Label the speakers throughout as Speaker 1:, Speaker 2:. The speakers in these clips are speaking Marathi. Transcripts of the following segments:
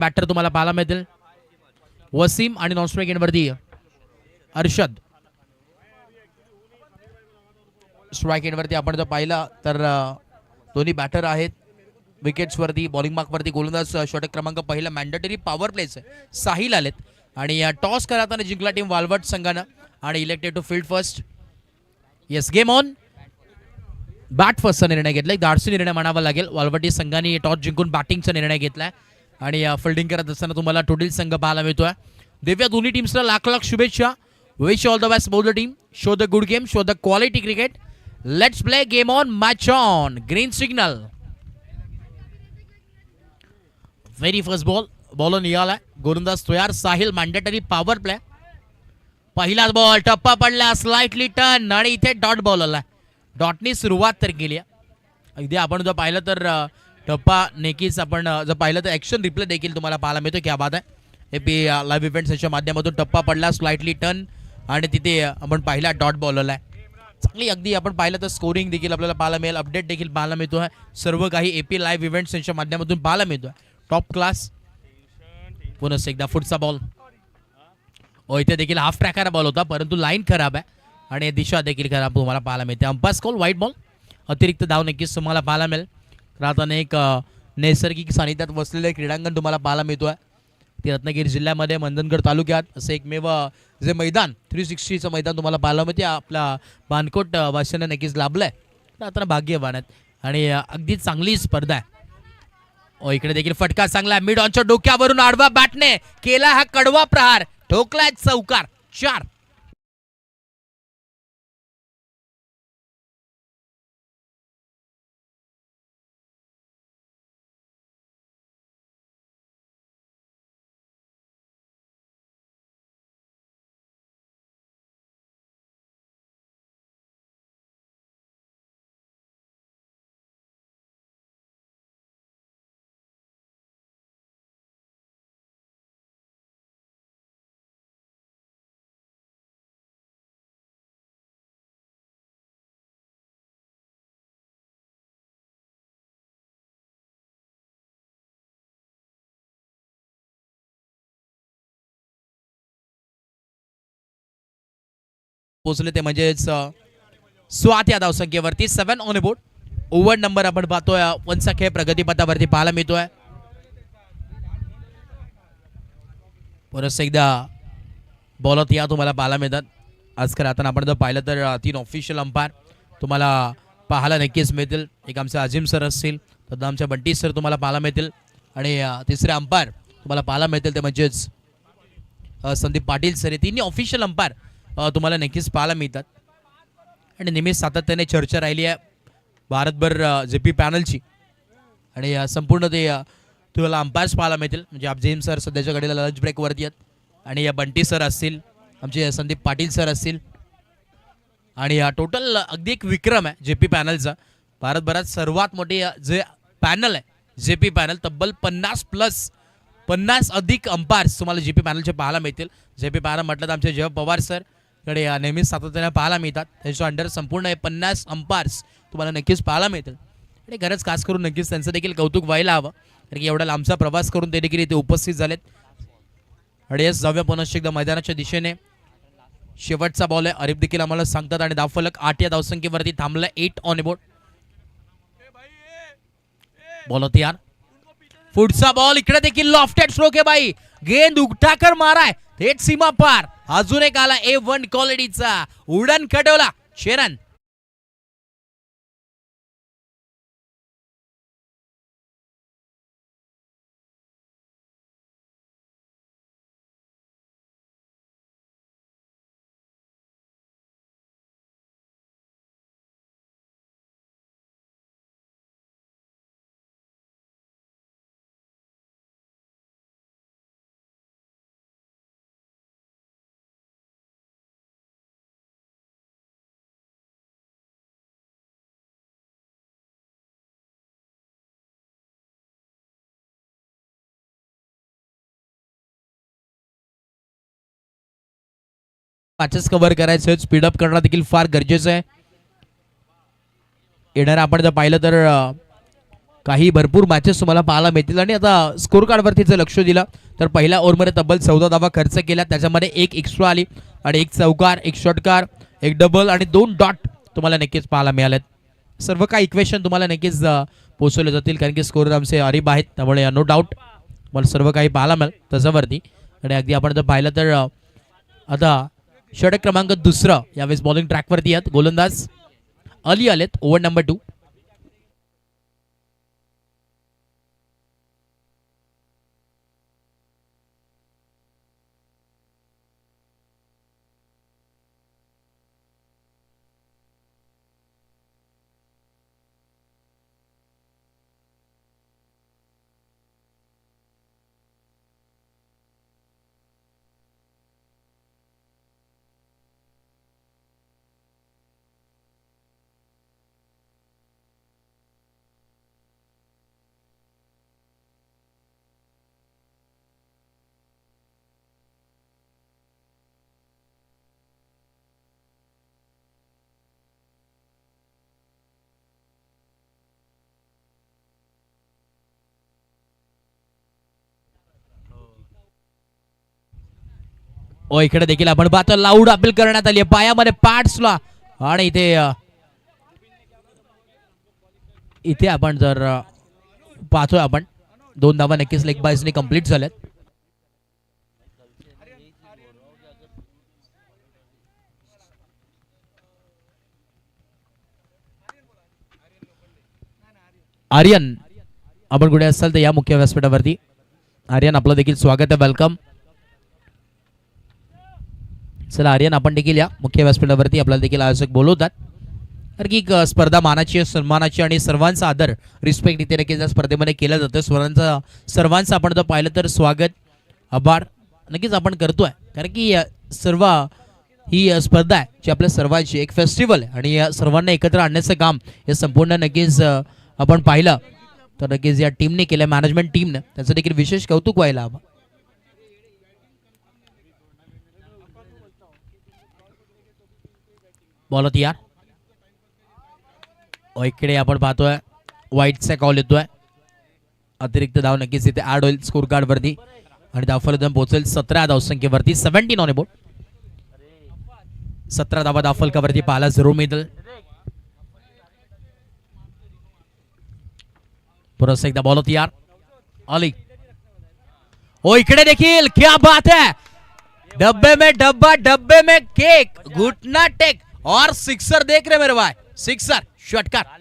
Speaker 1: बॅटर तुम्हाला पाहायला मिळतील. वसीम आणि नॉन स्ट्राईक एंडवरती अर्षद. स्ट्राईक एंडवरती आपण जर पाहिलं तर दोन्ही बॅटर आहेत. विकेट्सवरती बॉलिंग मार्कवरती गोलंदाज षटक क्रमांक पहिला मॅन्डेटरी पॉवर प्लेच साहिल आलेत. आणि टॉस करताना जिंकला टीम वालवट संघानं आणि elected to field first. Yes, game on. Bat फर्स्टचा निर्णय घेतला. एक धाडसी निर्णय म्हणावा लागेल. वालवटी संघाने टॉस जिंकून बॅटिंगचा निर्णय घेतलाय आणि फिल्डिंग करत असताना तुम्हाला टोटल संघ पाहायला मिळतोय. देव्या दोन्ही टीम्सला लाख लाख शुभेच्छा. Wish all the best both the team. Show the good game, show the quality cricket. Let's play game on, match on. Green signal. Very first ball. Bowler निघालाय. गोलंदाज तयार. Sahil mandatory power play. पहिलाच बॉल टप्पा पडला. स्लाइटली टर्न आणि इथे डॉट बॉल आला. डॉटनी सुरुवात तर केली. अगदी आपण जर पाहिलं तर टप्पा नेकीच आपण जर पाहिलं तर ॲक्शन रिप्ले देखील तुम्हाला पाहायला मिळतो. क्या बात आहे. एपी लाईव्ह इव्हेंट्सच्या माध्यमातून टप्पा पडला. स्लाइटली टर्न आणि तिथे आपण पाहिला डॉट बॉल आला. चांगली अगदी आपण पाहिलं तर स्कोरिंग देखील आपल्याला पाहायला मिळेल. अपडेट देखील पाहायला मिळतो आहे. सर्व काही एपी लाईव्ह इव्हेंट्सच्या माध्यमातून पाहायला मिळतो आहे. Top class. पुन्हा एकदा पुढचा बॉल. इथे देखील हाफ ट्रॅकर बॉल होता परंतु लाईन खराब आहे आणि दिशा देखील खराब तुम्हाला पाहायला मिळते. Umpire's call white ball. अतिरिक्त धाव नक्कीच तुम्हाला पाहायला मिळेल. राहताना एक नैसर्गिक सानिध्यात वसलेले क्रीडांगण तुम्हाला पाहायला मिळतो आहे. ते रत्नागिरी जिल्ह्यामध्ये मंदनगड तालुक्यात असं एकमेव जे मैदान 360चं मैदान तुम्हाला पाहायला मिळते. आपल्या बानकोट वासियांना नक्कीच लाभलं आहे. राहताना भाग्यवान आहेत आणि अगदी चांगली स्पर्धा आहे. इकडे देखील फटका चांगला. मिड ऑनच्या डोक्यावरून आडवा बॅटने केला हा कडवा प्रहार. ठोकलाय चौकार. 4. पोहोचले ते म्हणजेच स्वात या धावसंख्येवरती 7 ऑन बोर्ड. ओव्हर नंबर आपण पाहतोय 1 चा खेळ प्रगतीपथावरती पाहायला मिळतोय. परत एकदा बॉलत या तुम्हाला पाहायला मिळतात. आजकाल आता आपण जर पाहिलं तर 3 ऑफिशियल अंपायर तुम्हाला पाहायला नक्कीच मिळतील. एक आमचे अजिम सर असतील, तर आमचे बंटी सर तुम्हाला पाहायला मिळतील आणि तिसरे अंपायर तुम्हाला पाहायला मिळतील ते म्हणजेच संदीप पाटील सर. तिन्ही ऑफिशियल अंपायर तुम्हाला नक्कीच पाहायला मिळतात आणि नेहमीच सातत्याने चर्चा राहिली आहे भारतभर जेपी पॅनलची आणि संपूर्ण ते तुम्हाला अंपायर्स पाहायला मिळतील. म्हणजे अब्जेम सर सध्याच्या घडीला लंच ब्रेकवरती आहेत आणि बंटी सर असतील, आमचे संदीप पाटील सर असतील आणि टोटल अगदी एक विक्रम आहे जेपी पॅनलचा. भारतभरात सर्वात मोठी जे पॅनल आहे जेपी पॅनल. तब्बल 50 अधिक अंपायर्स तुम्हाला जेपी पॅनलचे पाहायला मिळतील. जेपी पॅनल म्हटलं तर आमचे जयप पवार सर कडे नेहमीच सातत्याने पाहायला मिळतात. त्यांच्या अंडर संपूर्ण 50 अंपायर्स तुम्हाला नक्कीच पाहायला मिळतील आणि गरज खास करून नक्कीच त्यांचं देखील कौतुक व्हायला हवं कारण की एवढा लांबचा प्रवास करून ते देखील इथे उपस्थित झालेत. आणि येस, जाऊया पुन्हा एकदा मैदानाच्या दिशेने. शेवटचा बॉल आहे. अरिफ देखील आम्हाला सांगतात आणि धावफलक 8 या धावसंख्येवरती थांबला. 8 ऑन बोर्ड. बॉल तयार. पुढचा बॉल. इकडे देखील लॉफ्टेड स्ट्रोक आहे बाई. गेंद उघटाकर माराय थेट सीमा पार. अजून एक आला A1 क्वालिटीचा उडन खटवला. शेरन. मॅचेस कव्हर करायचं, स्पीडअप करणं देखील फार गरजेचं आहे. येणार आपण जर पाहिलं तर काही भरपूर मॅचेस तुम्हाला पाहायला मिळतील. आणि आता स्कोर कार्डवरती जर लक्ष दिलं तर पहिल्या ओव्हरमध्ये तब्बल 14 धावा खर्च केल्या, त्याच्यामध्ये एक एक्स्ट्रा आली आणि एक चौकार, एक षटकार, एक डबल आणि 2 डॉट तुम्हाला नक्कीच पाहायला मिळालेत. सर्व काही इक्वेशन तुम्हाला नक्कीच पोहोचवले जातील, कारण की स्कोर आमचे अरीब आहेत, त्यामुळे नो डाऊट मला सर्व काही पाहायला मिळेल त्याच्यावरती. आणि अगदी आपण जर पाहिलं तर आता षटक क्रमांक 2 यावेळेस बॉलिंग ट्रॅकवरती आहेत. गोलंदाज अली आलेत ओव्हर नंबर 2. इकडे देखील आपण पाहतो लाऊड अपील करण्यात आली आहे, पायामध्ये पॅड्सला. आणि इथे आपण जर पाहतोय आपण 2 धावा नक्कीच लेग बायसने कंप्लीट झाल्यात. आर्यन आपण कुठे असाल तर या मुख्य व्यासपीठावरती. आर्यन आपलं देखील स्वागत आहे, वेलकम. चला आर्यन आपण देखील या मुख्य व्यासपीठावरती. आपल्याला देखील आयोजक बोलवतात, कारण की स्पर्धा मानाची, सन्मानाची आणि सर्वांचा आदर, रिस्पेक्ट इथे नक्कीच या स्पर्धेमध्ये केलं जातं. सर्वांचं आपण जर पाहिलं तर स्वागत, आभार नक्कीच आपण करतोय, कारण की सर्व ही स्पर्धा आहे जी आपल्या सर्वांची एक फेस्टिवल आहे आणि या सर्वांना एकत्र आणण्याचं काम हे संपूर्ण नक्कीच आपण पाहिलं तर नक्कीच या टीमने केलं, मॅनेजमेंट टीमने. त्याचं देखील विशेष कौतुक व्हायला हवं. बॉल तयार. इकडे आपण पाहतोय वाईटचा कॉल येतोय, अतिरिक्त धाव नक्कीच इथे ऍड होईल स्कोर कार्ड वरती आणि धावफलक पोहोचेल 17 धावसंख्येवरती. 17 ऑन बोर्ड. 17 धावा धावफलकावरती पाहायला जरूर मिळतील. परत एकदा बॉल तयार. अली इकडे देखील क्या बात है, डब्बे में डब्बा, डब्बे में केक, घुटना टेक और सिक्सर देख रहे मेरे भाई, सिक्सर षटकार.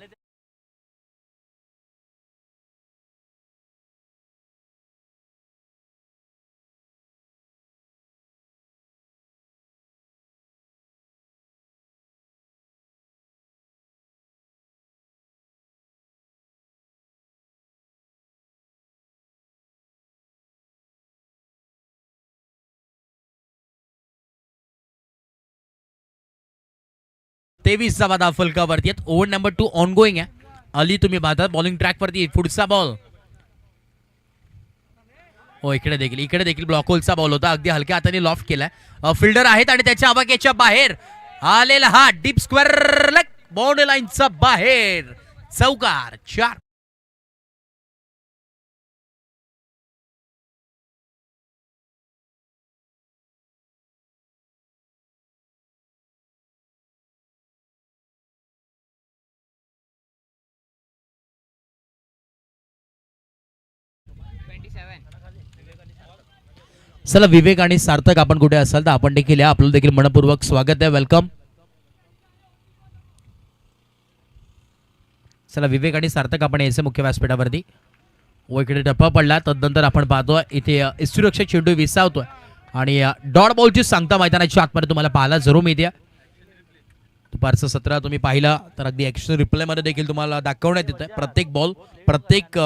Speaker 1: तेवीस धावा फलकावरती आहेत. ओव्हर नंबर 2 ऑन गोईंग आहे. अली तुम्ही पाहता बॉलिंग ट्रॅक वरती. पुढचा बॉल इकडे देखील ब्लॉक होलचा बॉल होता, अगदी हलक्या हाताने लॉफ्ट केलाय. फिल्डर आहेत आणि त्याच्या आवाक्याच्या बाहेर आलेला हा डीप स्क्वेअर लेग, बाउंड्री लाईनचा बाहेर, चौकार. 4. चला विवेक आणि सार्थक आपण कुठे असाल तर आपण देखील या. आपलं देखील मनपूर्वक स्वागत आहे, वेलकम. चला विवेक आणि सार्थक आपण यायचं मुख्य व्यासपीठावरती. इकडे टप्पा पडला, तदनंतर आपण पाहतोय इथे सुरक्षक चेंडू विसावतोय आणि डॉट बॉलची सांगता मैदानाच्या आतमध्ये तुम्हाला पाहायला जरूर मिळते. दुपारचं 17 तुम्ही पाहिला तर अगदी ऍक्शन रिप्ले मध्ये देखील तुम्हाला दाखवण्यात येतं. प्रत्येक बॉल, प्रत्येक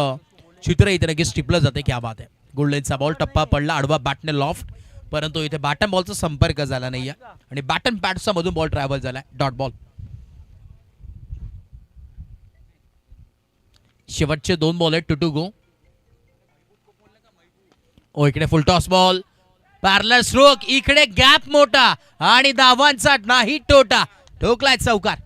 Speaker 1: चित्र इथे नक्कीच टिपलं जाते. क्या बात आहे. गोल्डनचा बॉल टप्पा पडला, आडवा बॅटने लॉफ्ट, परंतु इथे बॅटन बॉलचा संपर्क झाला नाहीये आणि बॅटन पॅडचा मधून बॉल ट्रॅव्हल झालाय. Dot ball. शेवटचे 2 बॉल आहेत, 2 to go. इकडे फुल टॉस बॉल, पॅरलल स्ट्रोक, इकडे गॅप मोठा आणि धावांचा नाही तोटा, ठोकलाय चौकार.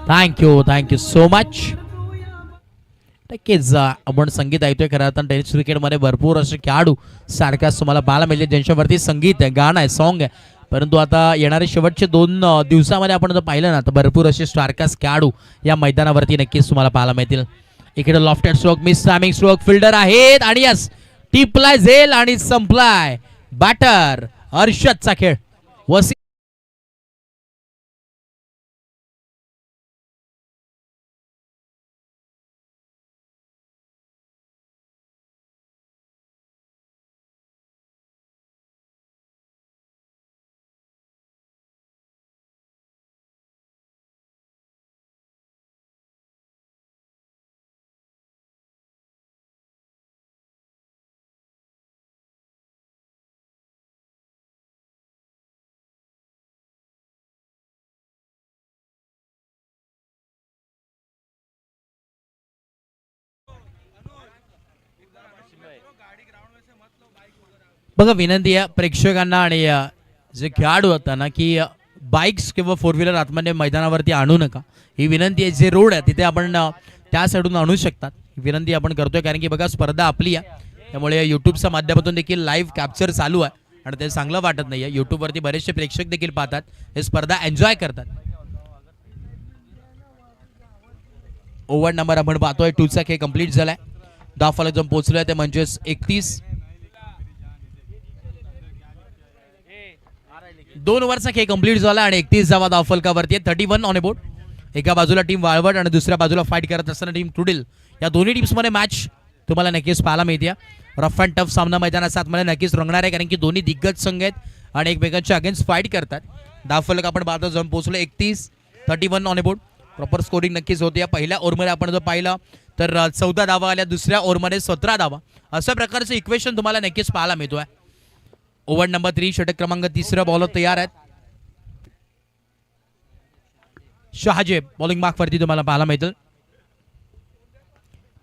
Speaker 1: Thank you so much. नक्कीच आपण संगीत ऐकतोय. खरं तर टेनिस क्रिकेटमध्ये भरपूर असे खेळाडू सारख्याच तुम्हाला पाहायला मिळते ज्यांच्यावरती संगीत आहे, गाणं आहे, सॉन्ग आहे. परंतु आता येणारे शेवटचे 2 दिवसामध्ये आपण जर पाहिलं ना तर भरपूर असे स्टारकास्ट खेळाडू या मैदानावरती नक्कीच तुम्हाला पाहायला मिळतील. इकडे lofted stroke, miss timing stroke, fielder आहेत आणि यस टिपलाय झेल आणि संपलाय. बॅटर अर्षदचा खेळ. वसी बघा विनंती आहे प्रेक्षकांना आणि जे खेळाडू होता ना की बाईक्स किंवा 4 व्हीलर आतमध्ये मैदानावरती आणू नका. ही विनंती आहे. जे रोड आहे तिथे आपण त्या साईडून आणू शकतात. ही विनंती आपण करतोय कारण की बघा स्पर्धा आपली आहे. त्यामुळे यूट्यूबच्या माध्यमातून देखील लाईव्ह कॅप्चर चालू आहे आणि ते चांगलं वाटत नाही आहे. यूट्यूबवरती बरेचसे प्रेक्षक देखील पाहतात, हे स्पर्धा एन्जॉय करतात. ओव्हर नंबर आपण पाहतोय 2चा खेळ कंप्लीट झालाय. धावफलक जाऊन पोहोचलोय ते म्हणजेच 31. 2 ओव्हरचा खेळ कंप्लीट झाला आणि 31 धावा धावफलकावरती 31 ऑन बोर्ड. एका बाजूला टीम वाळवट आणि दुसऱ्या बाजूला फाईट करत असताना टीम टुडिल. या दोन्ही टीम्समध्ये मॅच तुम्हाला नक्कीच पाहायला मिळते. रफ अँड टफ सामना मैदानात मध्ये नक्कीच रंगणार आहे कारण की दोन्ही दिग्गज संघ आहेत आणि एकमेकांच्या अगेन्स्ट फाईट करतात. धावफलक आपण पाहतो जाऊन पोहोचलो 31, 31 ऑन बोर्ड. प्रॉपर स्कोरिंग नक्कीच होते. या पहिल्या ओव्हरमध्ये आपण जर पाहिलं तर 14 धावा आल्या, दुसऱ्या ओव्हरमध्ये 17 धावा. अशा प्रकारचं इक्वेशन तुम्हाला नक्कीच पाहायला मिळतोय. ओव्हर नंबर 3 षटक क्रमांक 3 बॉलर तयार आहेत. शहाजेब बॉलिंग मार्कवरती तुम्हाला पाहायला मिळतं.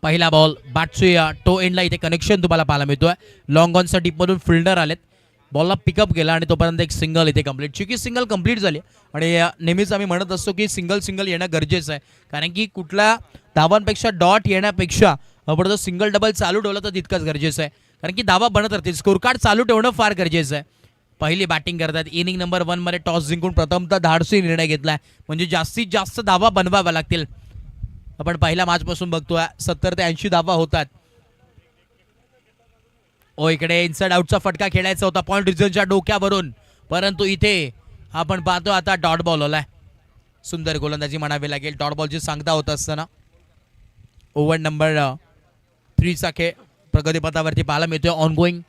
Speaker 1: पहिला बॉल बॅटच्या टो एंडला इथे कनेक्शन तुम्हाला पाहायला मिळतोय. लॉंग ऑनच्या टीपमधून फिल्डर आलेत, बॉलला पिकअप केला आणि तोपर्यंत एक सिंगल इथे कंप्लीट. चुकी सिंगल कंप्लीट झाली आणि नेहमीच आम्ही म्हणत असतो की सिंगल येणं गरजेचं आहे कारण की कुठल्या धावांपेक्षा डॉट येण्यापेक्षा आपण जर सिंगल डबल चालू ठेवलं तर तितकंच गरजेचं आहे कारण की धावा बनत राहतील. स्कोर कार्ड चालू ठेवणं फार गरजेचं आहे. पहिली बॅटिंग करतात. इनिंग नंबर 1 मध्ये टॉस जिंकून प्रथमतः धाडसी निर्णय घेतलाय म्हणजे जास्तीत जास्त धावा बनवाव्या लागतील. आपण पहिल्या मॅच पासून बघतोय 70 ते 80 धावा होतात. इकडे इनसाइड आउटचा फटका खेळायचा होता पॉइंट रिझल्टच्या डोक्यावरून, परंतु इथे आपण पाहतो आता डॉट बॉल आलाय. सुंदर गोलंदाजी म्हणावी लागेल. डॉट बॉलची सांगता होत असताना ओव्हर नंबर 3चा खेळ प्रगतीपथावरती पाहायला मिळतोय. ऑन गोईंग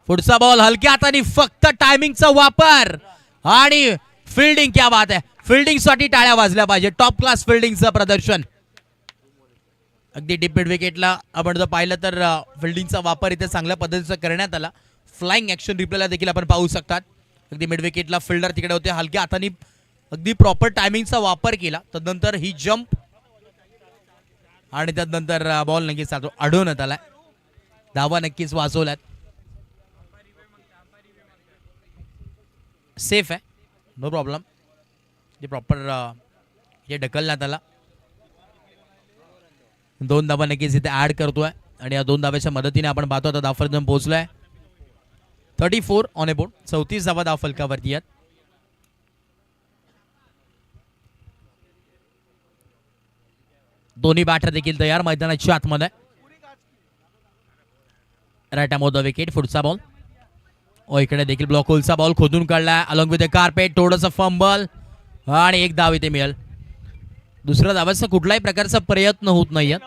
Speaker 1: पुढचा बॉल हलक्या हाताने फक्त टायमिंगचा वापर आणि फिल्डिंग. क्या बात आहे. फिल्डिंगसाठी टाळ्या वाजल्या पाहिजे. टॉप क्लास फिल्डिंगचं प्रदर्शन. अगदी डीप मिड विकेटला आपण जर पाहिलं तर फिल्डिंगचा वापर इथे चांगल्या पद्धतीचा करण्यात आला. फ्लाइंग ऍक्शन रिप्लेला देखील आपण पाहू शकतात. अगदी मिड विकेटला फिल्डर तिकडे होते, हलक्या हाताने अगदी प्रॉपर टायमिंगचा वापर केला. तदनंतर ही जंप आणि त्यानंतर बॉल नक्कीच आढळून आलाय. धावा नक्कीच वाचवल्यात. सेफ आहे, नो प्रॉब्लेम. जे प्रॉपर हे ढकलण्यात आला. 2 धावा नक्कीच इथे ऍड करतोय आणि या 2 धाव्याच्या मदतीने आपण पाहतो आता धावफलक पोहोचलाय 34 ऑन बोर्ड. 34 धावा धावफलकावरती आहेत. दोन्ही बॅटर देखील तयार मैदानाच्या आतमध्ये. Right on the wicket. पुढचा बॉल इकडे देखील ब्लॉक होलचा बॉल खोदून काढलाय अलॉंग विथ द कार्पेट. थोडंसं फंबल आणि एक धाव इथे मिळेल. दुसऱ्या धावाचा कुठलाही प्रकारचा प्रयत्न होत नाहीये.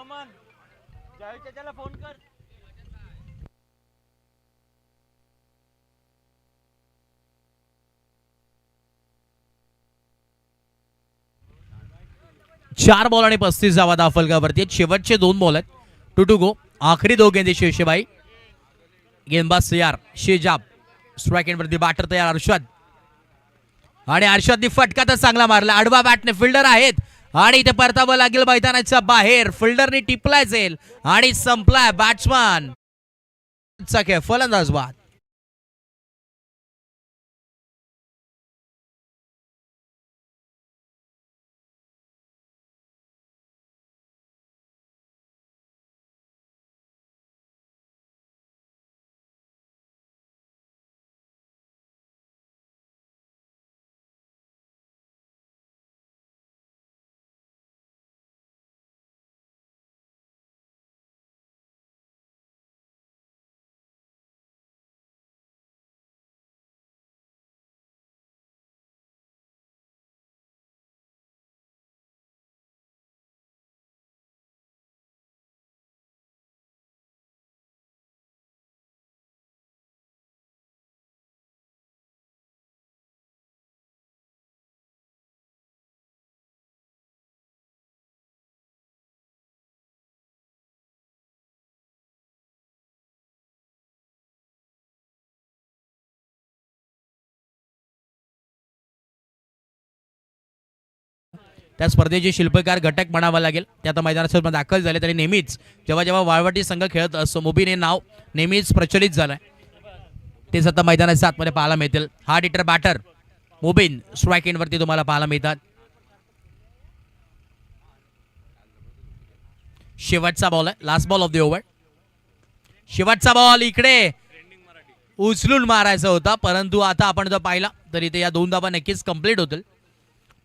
Speaker 1: चार बॉल आणि 35 धावा धावफलकावरती. शेवटचे 2 बॉल आहेत. 2 टू गो. आखरी 2 गेंदी शेषेबाई. गेंदबाज तयार शेजाब. स्ट्राइक एंडवरती बॅटर तयार अर्षद आणि अर्षदने फटका तर चांगला मारला. आडवा बॅटने फिल्डर आहेत आणि इथे परतावं लागेल मैदानाच्या बाहेर. फिल्डरने टिपलाय जाईल आणि संपलाय बॅट्समन. फलंदाज बाद. त्या स्पर्धेचे शिल्पकार घटक म्हणावा लागेल. ते आता मैदानात दाखल झाले. तरी नेहमीच जेव्हा जेव्हा वाळवटी संघ खेळत असतो मुबीन हे नाव नेहमीच प्रचलित झालंय. तेच आता मैदानाच्या आतमध्ये पाहायला मिळतील. हार्ड हिटर बॅटर मुबीन स्ट्राईक एंडवरती तुम्हाला पाहायला मिळतात. शेवटचा बॉल आहे, last ball of the over. शेवटचा बॉल इकडे उचलून मारायचा होता, परंतु आता आपण जर पाहिला तर इथे या 2 धावा नक्कीच कंप्लीट होतील.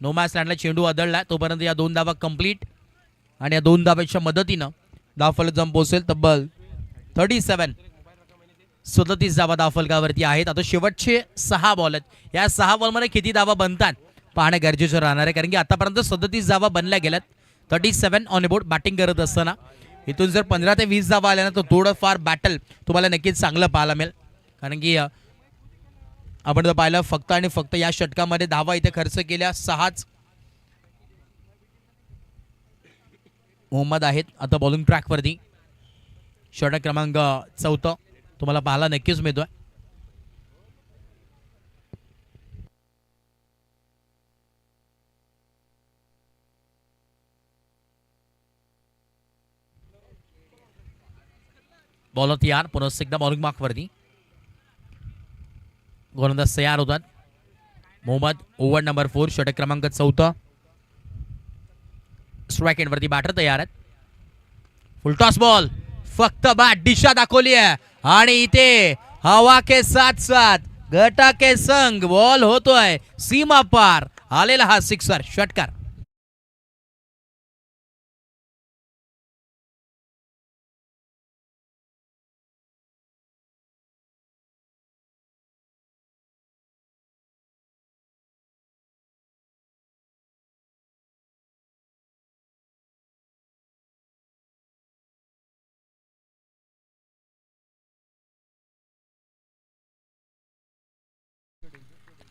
Speaker 1: नो मॅच लँडला चेंडू आदळला तोपर्यंत या 2 धावा कंप्लीट आणि या 2 धावांच्या मदतीनं धावफलक जम पोहोचेल तब्बल 37 धावा धावफलकावरती आहेत. आता शेवटचे 6 बॉल आहेत. या 6 बॉलमध्ये किती धावा बनतात पाहणं गरजेचं राहणार आहे, कारण की आतापर्यंत 37 धावा बनल्या गेल्यात. 37 ऑन बोर्ड बॅटिंग करत असताना इथून जर 15 ते 20 धावा आल्या ना तर थोडंफार बॅटल तुम्हाला नक्कीच चांगलं पाहायला मिळेल. कारण की आपण जर पाहिलं फक्त आणि फक्त या षटकामध्ये धावा इथे खर्च केल्या 6च. मोहम्मद आहेत आता बॉलिंग ट्रॅकवरती. षटक क्रमांक 4 तुम्हाला पाहायला नक्कीच मिळतोय. बॉलर तयार, पुन्हा एकदा बॉलिंग मार्कवरती गोलंदाज तयार होतात. मोहम्मद ओव्हर नंबर 4 षटक क्रमांक 4. स्ट्राईक एंडवरती बॅटर तयार आहेत. फुलटॉस बॉल फक्त बॅट दिशा दाखवली आहे आणि इथे हवा के साथ साथ घटा के संग बॉल होतोय सीमा पार आलेला हा सिक्सर षटकार.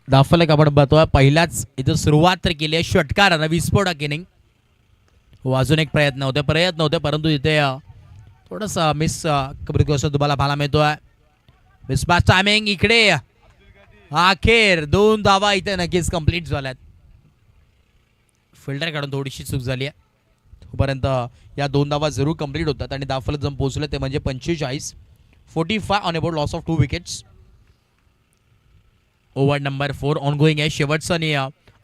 Speaker 1: धावफलक आपण बघतोय पहिल्याच इथं सुरुवात तर केली आहे षटकारानं विस्फोटक इनिंग. अजून एक प्रयत्न होते परंतु इथे थोडंसं मिस तुम्हाला पाहायला मिळतोय. मिसमॅच टायमिंग इकडे अखेर 2 धावा इथे नक्कीच कंप्लीट झाल्यात. फिल्डरकडून थोडीशी चूक झाली आहे. तोपर्यंत या 2 धावा जरूर कंप्लीट होतात आणि धावफलक जम पोहोचले ते म्हणजे 45 on board loss of 2 wickets. Over number 4 ongoing आहे. शेवटचं आणि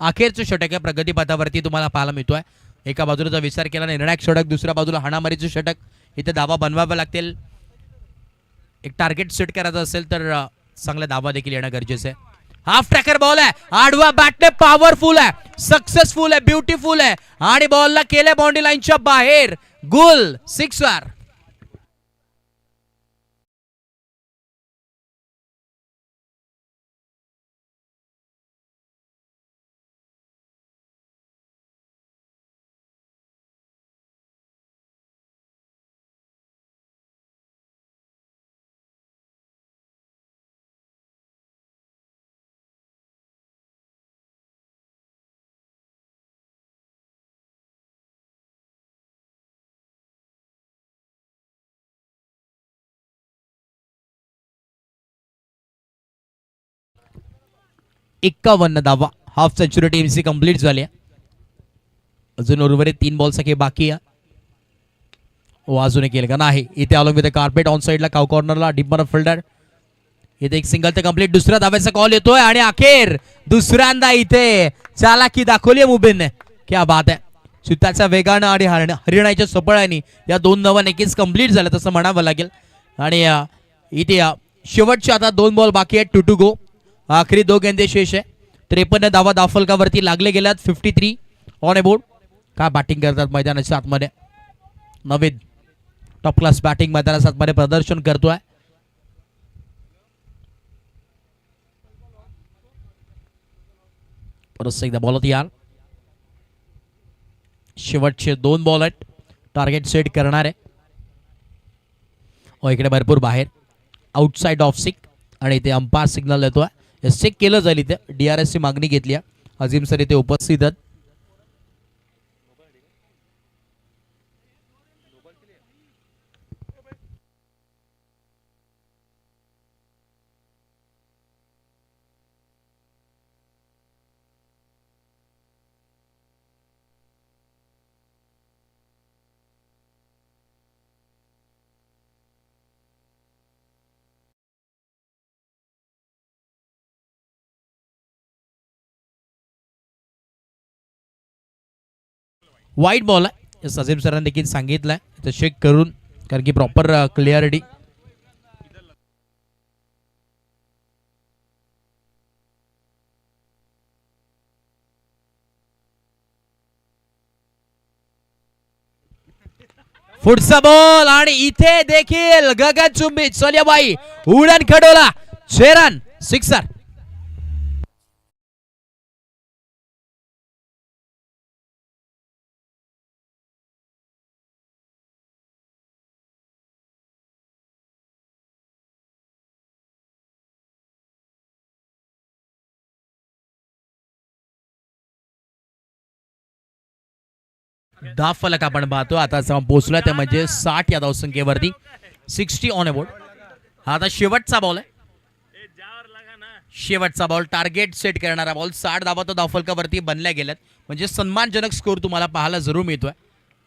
Speaker 1: अखेरचं षटक आहे प्रगतीपथावरती तुम्हाला पाहायला मिळतोय. एका बाजूला विचार केला निर्णायक षटक, दुसऱ्या बाजूला हाणामारीचं षटक. इथे धावा बनवाव्या लागतील. एक टार्गेट सेट करायचं असेल तर चांगल्या धावा देखील येणं गरजेचं आहे. हाफ ट्रॅकर बॉल आहे, आडवा बॅटने पॉवरफुल आहे, सक्सेसफुल आहे, ब्युटिफुल आहे आणि बॉलला केले बाउंड्री लाईनच्या बाहेर. गुल सिक्सर. एक्कावन्न धावा हाफ सेंचुरी टीमची कंप्लीट झाली. अजून उर्वरित 3 बॉलसाठी बाकी आहे. अजून एक केलं का नाही. इथे आलो विथ कार्पेट ऑन साइडला काउ कॉर्नरला डीप फिल्डर. इथे एक सिंगल ते कंप्लीट. दुसऱ्या धाव्याचा कॉल येतोय आणि अखेर दुसऱ्यांदा इथे चालाकी दाखवली मुबीनने. क्या बात आहे. सुताच्या वेगानं आणि हरिणाच्या सपळ्याने या 2 धावा नक्कीच कंप्लीट झाल्या तसं म्हणावं लागेल. आणि इथे शेवटच्या आता 2 बॉल बाकी आहेत. 2 to go. आखरी 2 गेंदे शेष आहे. 53 धावा धावफलकावरती लागले गेल्यात. 53 ऑन बोर्ड. काय बॅटिंग करतात मैदानाच्या आतमध्ये. नवीन टॉप क्लास बॅटिंग मैदानाच्या आतमध्ये प्रदर्शन करतोय. परत एकदा बॉल तयार. शेवटचे 2 बॉल आहेत. टार्गेट सेट करणार आहे. इकडे भरपूर बाहेर आउटसाइड ऑफ सिक आणि इथे अंपायर सिग्नल येतोय. चेक केलं जाईल. इथे DRS ची मागणी घेतली आहे. अजिम सर इथे उपस्थित आहेत. वाईट बॉल आहे. अजीम सरांनी देखील सांगितलं आहे तर चेक करून, कारण की प्रॉपर क्लिअरिटी. पुढचा बॉल आणि इथे देखील गगनचुंबी सोनियाबाई उडण खडोला 6 रन, सिक्सर. दहा फलक आपण पाहतो आता पोहोचला ते म्हणजे 60 या धावसंख्येवरती, 60 ऑन अबोर्ड. हा आता शेवटचा बॉल आहे. शेवटचा बॉल टार्गेट सेट करणारा बॉल. 60 धावा तो धावफलकावरती बनल्या गेल्यात, म्हणजे सन्मानजनक स्कोर तुम्हाला पाहायला जरूर मिळतोय.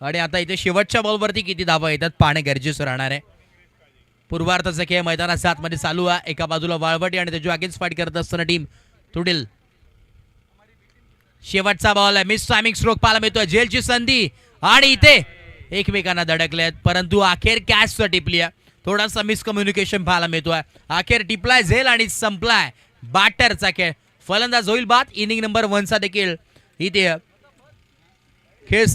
Speaker 1: आणि आता इथे शेवटच्या बॉलवरती किती धावा येतात पाहणे गरजेचं राहणार आहे. पूर्वार्धाचा खेळ मैदानाच्या आतमध्ये चालू आहे. एका बाजूला वाळवटी आणि त्याच्या अगेन्स्ट फाईट करत असताना टीम तुडील. शेवटचा बॉल आहे. मिस टायमिंग स्ट्रोक पाहायला मिळतोय. झेलची संधी आणि इथे एकमेकांना धडकलेत, परंतु अखेर कॅच टिपली आहे. थोडासा मिसकम्युनिकेशन पाहायला मिळतोय. अखेर टिपलाय झेल आणि संपलाय बॅटरचा खेळ. फलंदाज होईल बाद. इनिंग नंबर 1 चा देखील इथे खेळ.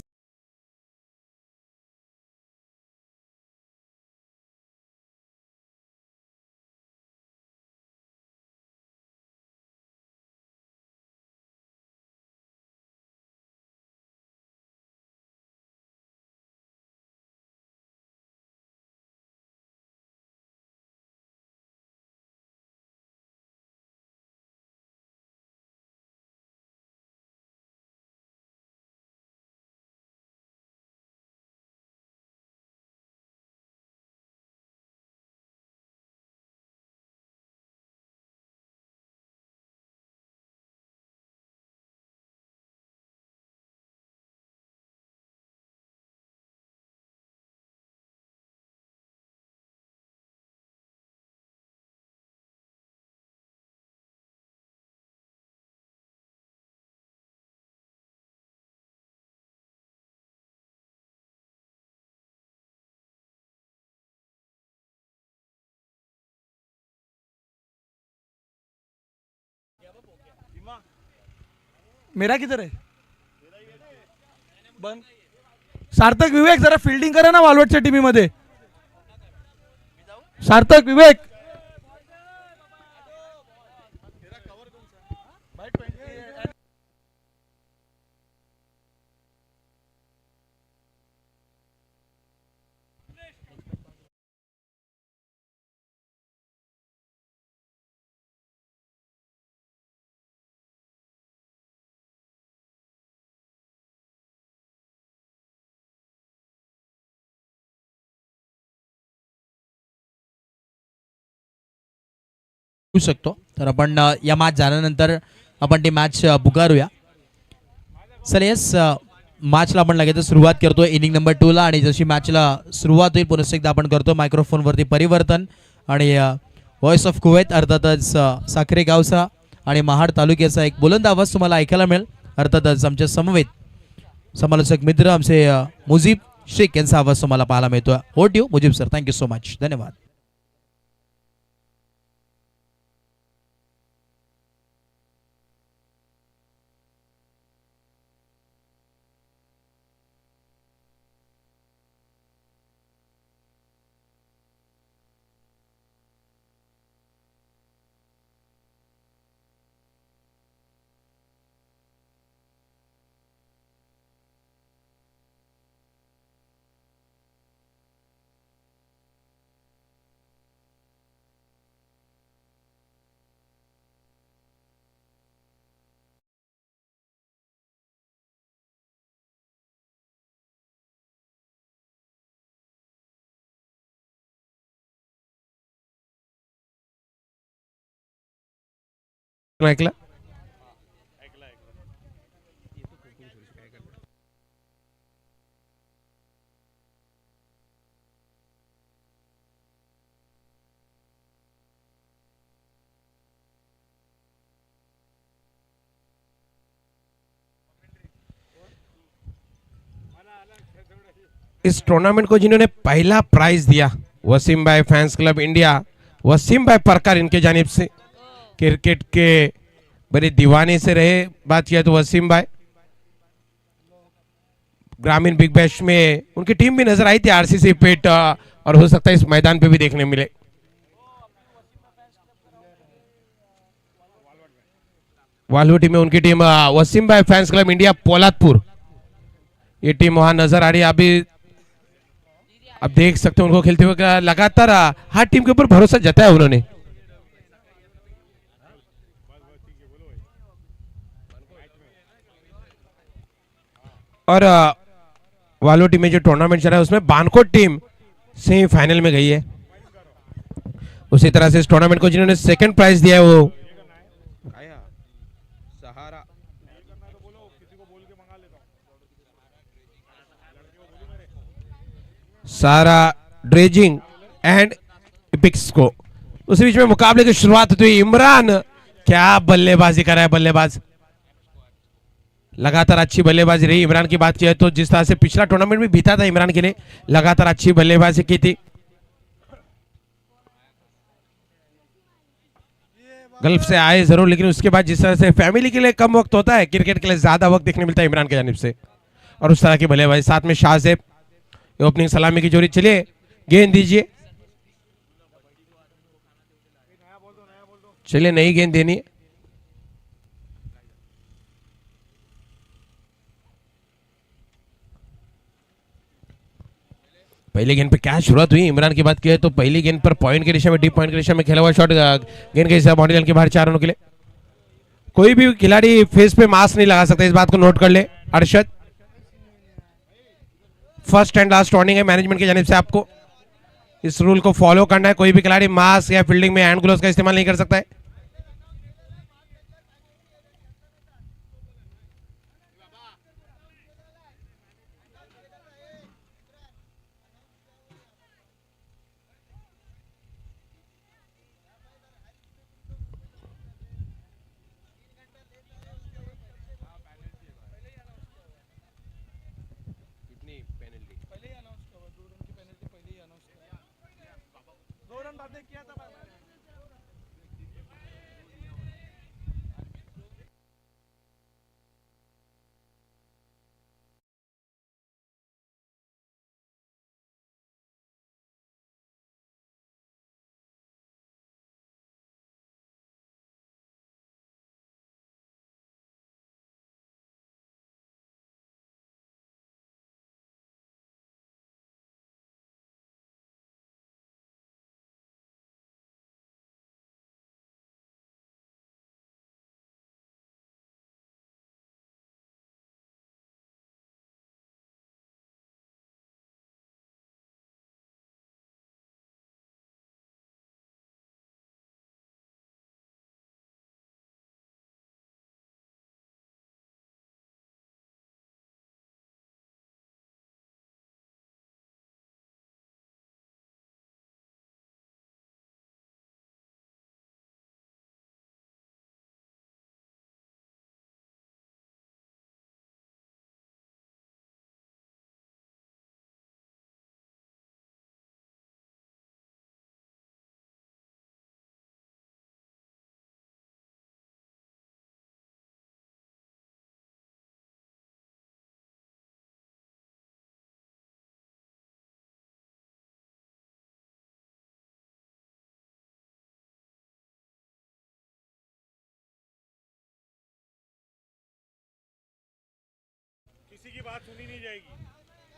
Speaker 2: मेरा किधर है बंद. सार्थक विवेक जरा फिल्डिंग करा ना वालवटच्या टीमीमध्ये. सार्थक विवेक.
Speaker 1: शकतो तर आपण या मॅच झाल्यानंतर आपण ती मॅच पुकारूया. सर येस, मॅचला आपण लगेच सुरुवात करतो इनिंग नंबर 2 ला. आणि जशी मॅचला सुरुवात होईल पुन्हा एकदा आपण करतो मायक्रोफोनवरती परिवर्तन. आणि व्हॉइस ऑफ कुवेत अर्थातच साखरे गावचा आणि महाड तालुक्याचा एक बुलंद आवाज तुम्हाला ऐकायला मिळेल. अर्थातच आमच्या समवेत समालोचक मित्र आमचे मुजीब शेख यांचा आवाज तुम्हाला पाहायला मिळतो. होट यू Mujib sir, thank you so much, धन्यवाद.
Speaker 2: ऐकलं.
Speaker 3: इस टूर्नामेंट को जिन्होंने पहला प्राइज दिया, वसीम भाई फैंस क्लब इंडिया, वसीम भाई परकर इनके जानिब से, क्रिकेट के बड़े दीवाने से रहे। बात किया तो वसीम भाई ग्रामीण बिग बैश में उनकी टीम भी नजर आई थी आरसीसी पेट, और हो सकता है इस मैदान पे भी देखने मिले। वालवटी में उनकी टीम वसीम भाई फैंस क्लब इंडिया पोलादपुर, ये टीम वहां नजर आ रही है अभी। अब देख सकते हैं उनको खेलते हुए, लगातार हर टीम के ऊपर भरोसा जताया उन्होंने। और वालोटी में जो टूर्नामेंट चल रहा है उसमें बानकोट टीम सेमीफाइनल में गई है। उसी तरह से इस टूर्नामेंट को जिन्होंने सेकंड प्राइज दिया है वो सारा ड्रेजिंग एंड इपिक्स को। उसी बीच में मुकाबले की शुरुआत हुई। इमरान क्या बल्लेबाजी कर रहा है बल्लेबाज, लगातार अच्छी बल्लेबाजी रही इमरान की। बात किया तो जिस तरह से पिछला टूर्नामेंट भी बीता था इमरान के लिए, लगातार अच्छी बल्लेबाजी की थी। गल्फ से आए जरूर, लेकिन उसके बाद जिस तरह से फैमिली के लिए कम वक्त होता है, क्रिकेट के लिए ज्यादा वक्त देखने मिलता है इमरान की जानिब से। और उस तरह की बल्लेबाजी, साथ में शाहजेब ओपनिंग सलामी की जोड़ी। चलिए गेंद दीजिए, चलिए नई गेंद देनी है। पहली गेंद पे क्या शुरुआत हुई इमरान की बात की है तो पहली गेंद पर पॉइंट के दिशा में, डीप पॉइंट की दिशा में खेला हुआ शॉट, गेंद के हिसाब बाउंड्री लाइन के बाहर 4 रनों के लिए। कोई भी खिलाड़ी फेस पे मास्क नहीं लगा सकता, इस बात को नोट कर ले Arshad. First end last warning है मैनेजमेंट की जानिब से, आपको इस रूल को फॉलो करना है। कोई भी खिलाड़ी मास्क या फील्डिंग में हैंड ग्लोव्स का इस्तेमाल नहीं कर सकता है।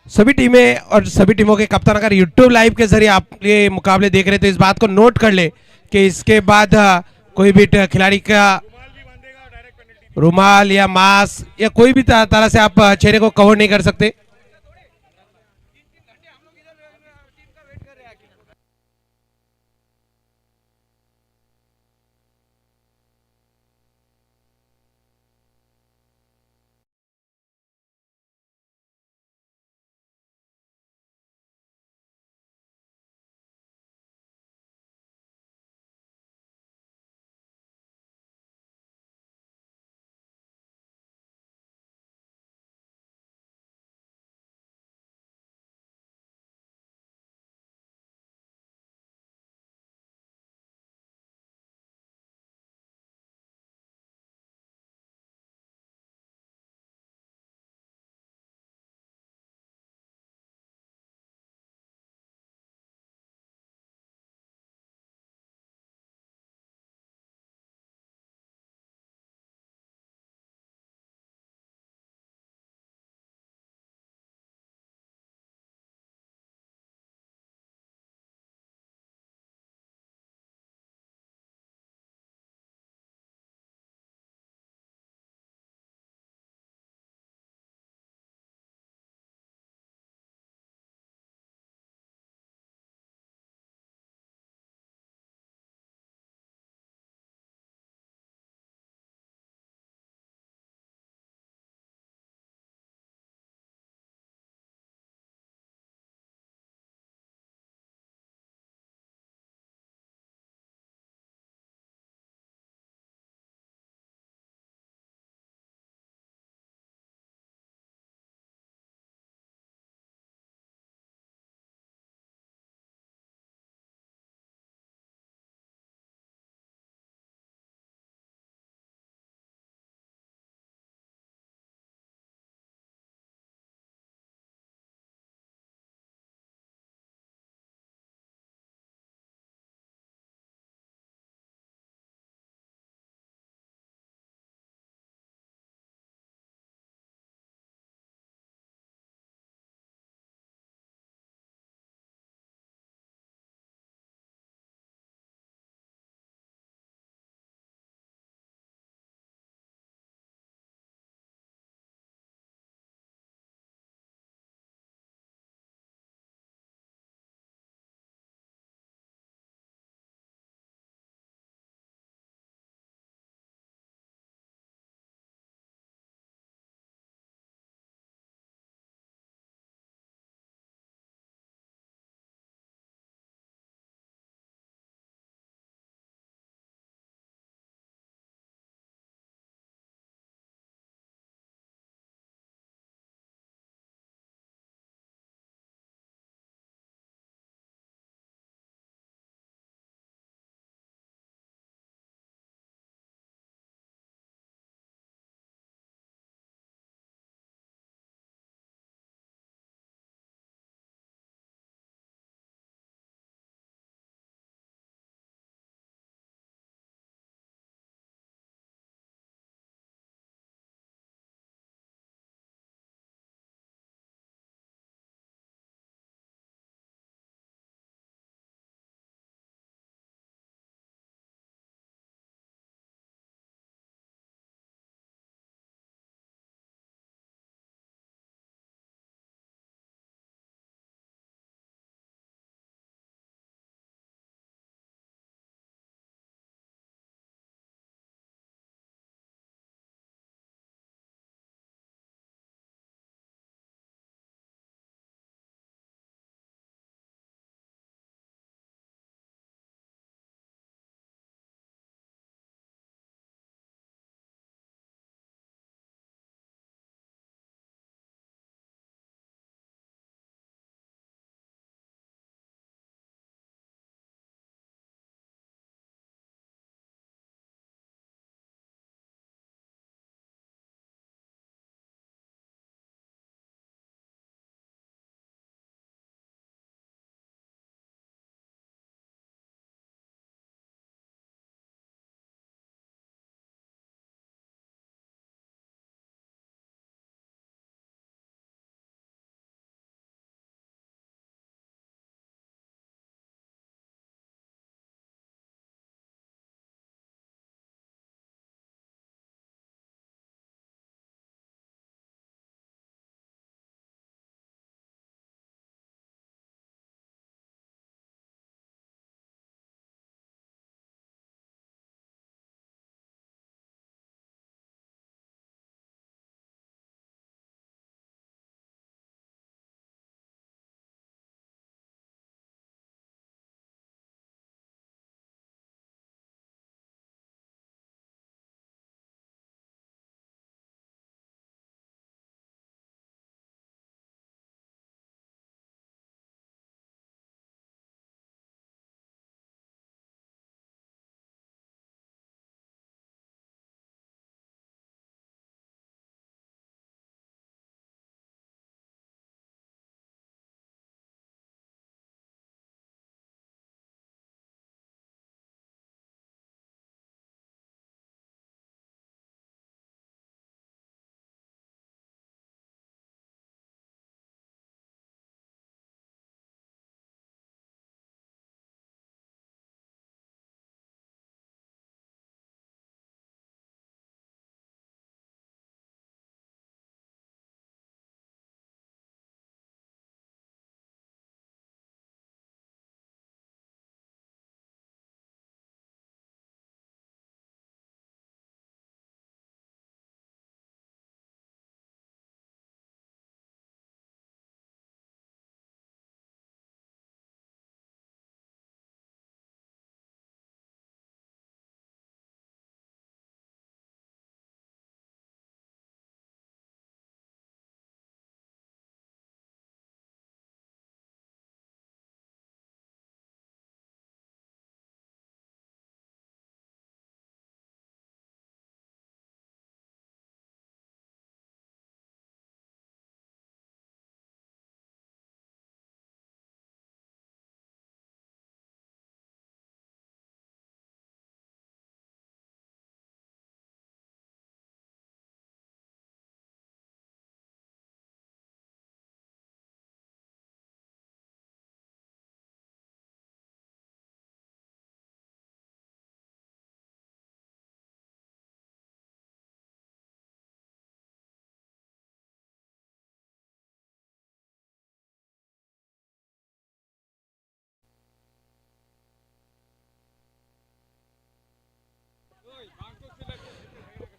Speaker 3: सभी टीमें और सभी टीमों के कप्तान अगर यूट्यूब लाइव के जरिए आप ये मुकाबले देख रहे हैं तो इस बात को नोट कर ले कि इसके बाद कोई भी खिलाड़ी का रुमाल या मास्क या कोई भी तरह से आप चेहरे को कवर नहीं कर सकते।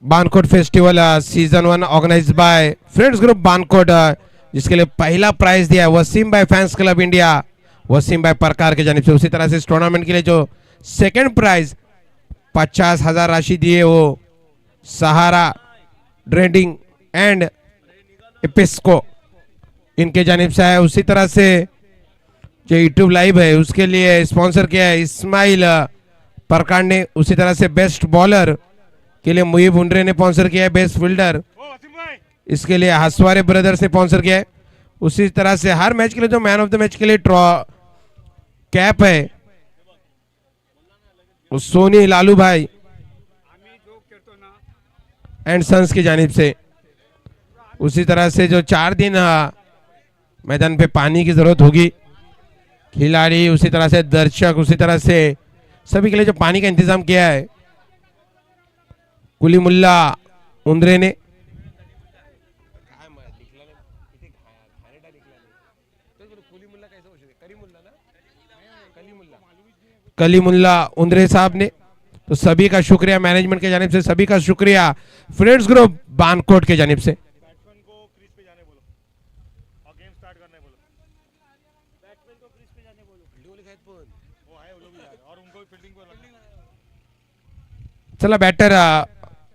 Speaker 3: Bankot festival season 1 organize by friends group Bankot, जिसके लिए पहला प्राइज दिया है वसीम भाई फैंस क्लब इंडिया, वसीम भाई परकार के जानिब से। उसी तरह से इस टूर्नामेंट के लिए जो सेकंड प्राइज 50,000 राशि दिए वो सहारा ड्रेडिंग एंड एपिस्को इनके जानिब से है। उसी तरह से जो यूट्यूब लाइव है उसके लिए स्पॉन्सर किया है इस्माइल परकार ने। उसी तरह से बेस्ट बॉलर के लिए मुहिब उंडरे ने स्पॉन्सर किया है, बेस्ट फील्डर इसके लिए हसवारे ब्रदर्स ने स्पॉन्सर किया है। उसी तरह से हर मैच के लिए जो मैन ऑफ द मैच के लिए कैप है वो सोनी लालू भाई एंड सन्स की जानिब से। उसी तरह से जो 4 दिन मैदान पे पानी की जरूरत होगी, खिलाड़ी उसी तरह से दर्शक उसी तरह से सभी के लिए जो पानी का इंतजाम किया है कुलीमुल्ला उंद्रे ने। कलीमुल्ला उंद्रे साहब ने, तो सभी का शुक्रिया मैनेजमेंट के जानिब से, सभी का शुक्रिया फ्रेंड्स ग्रुप बानकोट के जानिब से। चला बॅटर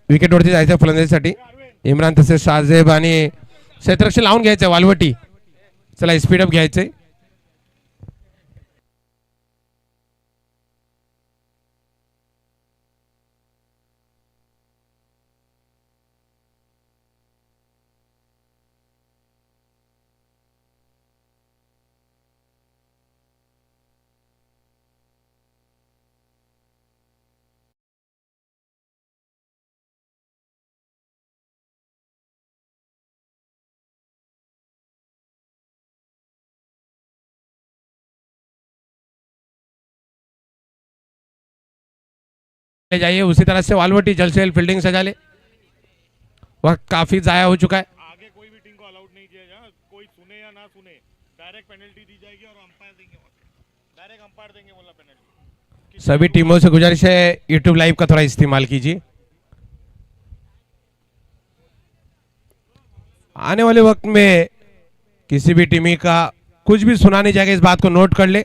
Speaker 3: विकेटवरती जायचं फलंदाजीसाठी इम्रान, तसेच शाहजेब आणि क्षेत्ररक्षण लावून घ्यायचं वालवटी। चला स्पीडअप घ्यायचंय। ले जाइए। उसी तरह से वालवटी जल्द से जल्द फील्डिंग सजा ले, वक्त काफी जाया हो चुका है।
Speaker 4: आगे कोई भी टीम को अलाउड नहीं किया जाए, कोई सुने या ना सुने डायरेक्ट पेनल्टी दी जाएगी और अंपायर देंगे, डायरेक्ट अंपायर देंगे बोला पेनल्टी।
Speaker 3: सभी टीमों से गुजारिश है यूट्यूब लाइव का थोड़ा इस्तेमाल कीजिए। आने वाले वक्त में किसी भी टीम का कुछ भी सुना नहीं जाएगा, इस बात को नोट कर ले।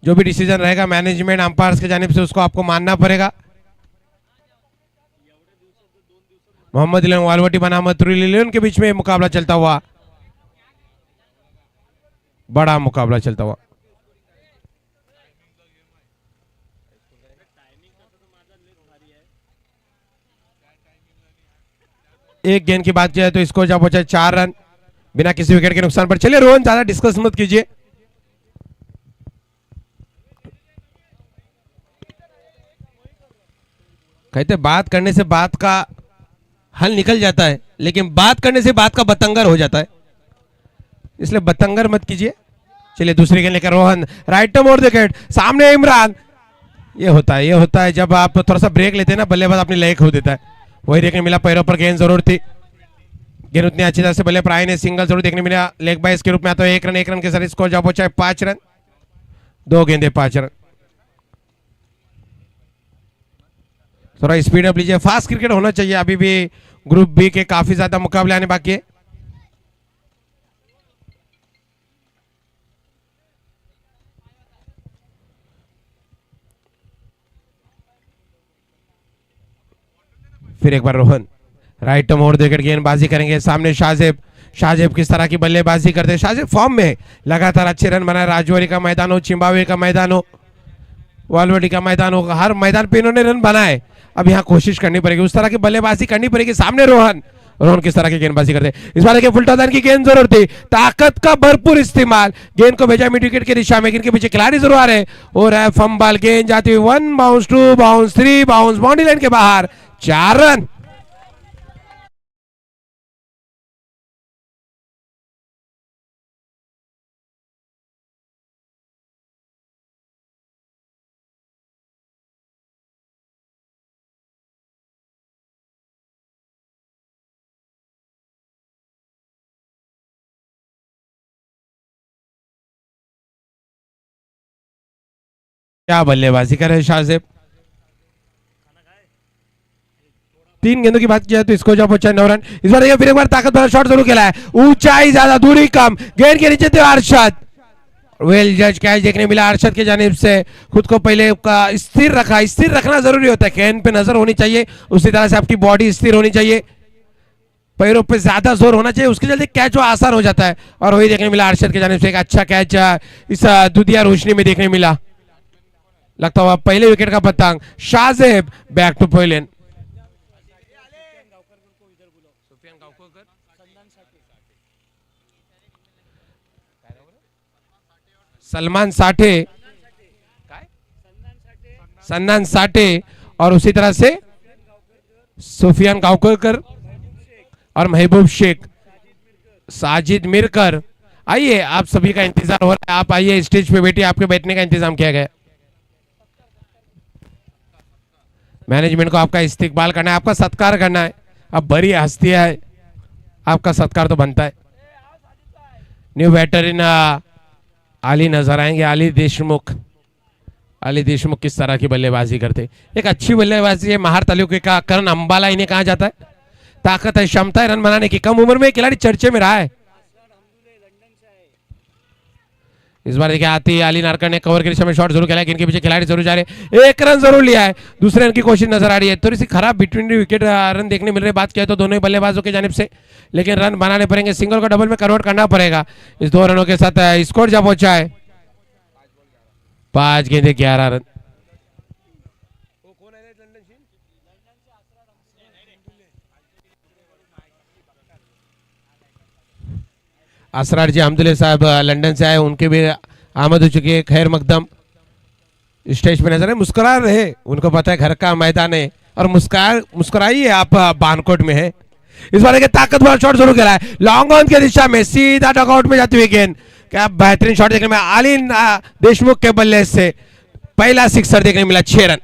Speaker 3: जो भी डिसीजन रहेगा मैनेजमेंट अंपायर्स के जानिब से उसको आपको मानना पड़ेगा। मोहम्मद इलन वालवटी बनाम तुरीलियन के बीच में मुकाबला चलता हुआ, बड़ा मुकाबला चलता हुआ। एक गेंद की बात किया तो स्कोर जब पहुंचा 4 रन बिना किसी विकेट के नुकसान पर। चलिए रोहन, ज्यादा डिस्कस मत कीजिए। कहते बात करने से बात का हल निकल जाता है, लेकिन बात करने से बात का बतंगर हो जाता है, इसलिए बतंगर मत कीजिए। चलिए दूसरी गेंद लेकर Rohan, right to more wicket, सामने इमरान। ये होता है जब आप थोड़ा सा ब्रेक लेते हैं ना, बल्लेबाज अपनी लय खो देता है। वही देखने मिला, पैरों पर गेंद जरूर थी, गेंद उतनी अच्छी तरह से बल्ले प्राय ने सिंगल जरूर देखने मिला। लेग बाइस के रूप में आता है। 1 रन के साथ स्कोर जब पहुंचा है 5 रन, 2 गेंदे 5 रन। थोड़ा स्पीड अप लीजिए, फास्ट क्रिकेट होना चाहिए। अभी भी ग्रुप बी के काफी ज्यादा मुकाबले आने बाकी है। फिर एक बार रोहन, राइट टू मोड़ देकर गेंदबाजी करेंगे। सामने शाहजेब किस तरह की बल्लेबाजी करते हैं। शाहजेब फॉर्म में लगातार अच्छे रन बनाए। राजौरी का मैदान हो, चिंबावे का मैदान हो, वालवटी का मैदान हो, हर मैदान पे इन्होंने रन बनाए। अब यहाँ कोशिश करनी पड़ेगी, उस तरह की बल्लेबाजी करनी पड़ेगी। सामने रोहन किस तरह की गेंदबाजी करते हैं। इस बार फुलटा दान की गेंद जरूर थी, ताकत का भरपूर इस्तेमाल, गेंद को भेजा मिड विकेट की दिशा में। इनके पीछे खिलाड़ी जरूर आ रहे और है फंबल, गेंद जाती हुई 1 bounce 2 bounce 3 bounce, boundary line के बाहर, 4 रन। क्या बल्लेबाजी करे शाहजेब, 3 गेंदों की बात किया तो इसको जब पहुंचा 9 रन। इस बार देखिए फिर एक बार ताकत भरा शॉट जरूर खेला है, ऊंचाई ज्यादा दूरी कम, गेंद के नीचे थे अरशद, वेल जज कैच देखने मिला अरशद की जानिब से। खुद को पहले स्थिर रखा, स्थिर रखना जरूरी होता है, गेंद पे नजर होनी चाहिए, उसी तरह से आपकी बॉडी स्थिर होनी चाहिए, पैरों पे ज्यादा जोर होना चाहिए, उसके चलते कैच वो आसान हो जाता है। और वही देखने मिला अरशद की जानिब से एक अच्छा कैच इस दुधिया रोशनी में देखने मिला, लगता हुआ पहले विकेट का पतंग। Shahzeb back to pavilion. Salman Sathe, Sannan Sathe और उसी तरह से सुफियान गावकर और महबूब शेख, साजिद मिरकर। आइए, आप सभी का इंतजार हो रहा है, आप आइए स्टेज पे बैठिए, आपके बैठने का इंतजाम किया गया। मैनेजमेंट को आपका इस्तेकबाल करना है, आपका सत्कार करना है, अब बड़ी हस्तियां है, आपका सत्कार तो बनता है। न्यू बैटर इन अली नजर आएंगे, अली देशमुख। अली देशमुख किस तरह की बल्लेबाजी करते, एक अच्छी बल्लेबाजी है। महार तालुके का करण अंबाला इन्हें कहा जाता है, ताकत है, क्षमता है रन बनाने की, कम उम्र में खिलाड़ी चर्चे में रहा है। इस बार देखिए आती अली नारकर ने कवर की दिशा में शॉट जरूर खेला है, इनके पीछे खिलाड़ी जरूर जा रहे, 1 रन जरूर लिया है, दूसरे रन की कोशिश नजर आ रही है। थोड़ी सी खराब बिटवीन विकेट रन देखने मिल रहे, बात किया तो दोनों ही बल्लेबाजों की जानिब से, लेकिन रन बनाने पड़ेंगे, सिंगल को डबल में कन्वर्ट करना पड़ेगा। इस 2 रनों के साथ स्कोर जा पहुंचा है 5 गेंदे 11 रन। असरार जी अहमदुल्ला साहब लंदन से आए, उनके भी आमद हो चुकी है, खैर मकदम स्टेज पे नजर है, मुस्कुरा रहे, उनको पता है घर का मैदान है और मुस्कुराइए, आप बानकोट में है। इस बार के ताकतवर शॉट जरूर खेला है, लॉन्ग ऑन की दिशा में सीधा डगआउट में जाती हुई गेंद, क्या बेहतरीन शॉट देखने में अली देशमुख के बल्ले से पहला सिक्सर देखने मिला, 6 रन।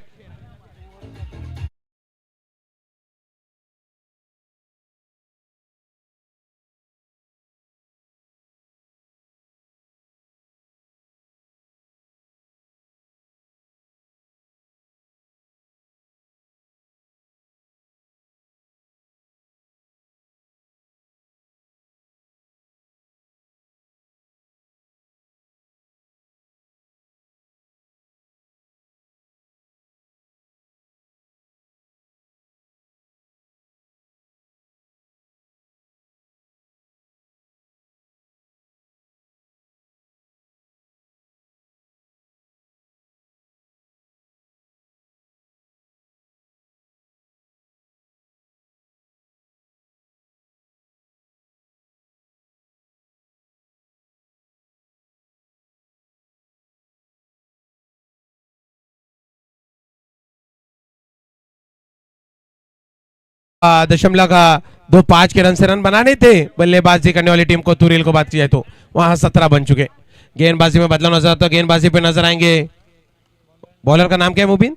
Speaker 3: दशमलव का 2-5 के रन से रन बनाने थे बल्लेबाजी करने वाली टीम को, तुरील को बात की जाए तो वहां 17 बन चुके। गेंदबाजी में बदलाव नजर आता है, गेंदबाजी पे नजर आएंगे, बॉलर का नाम क्या है मुबीन?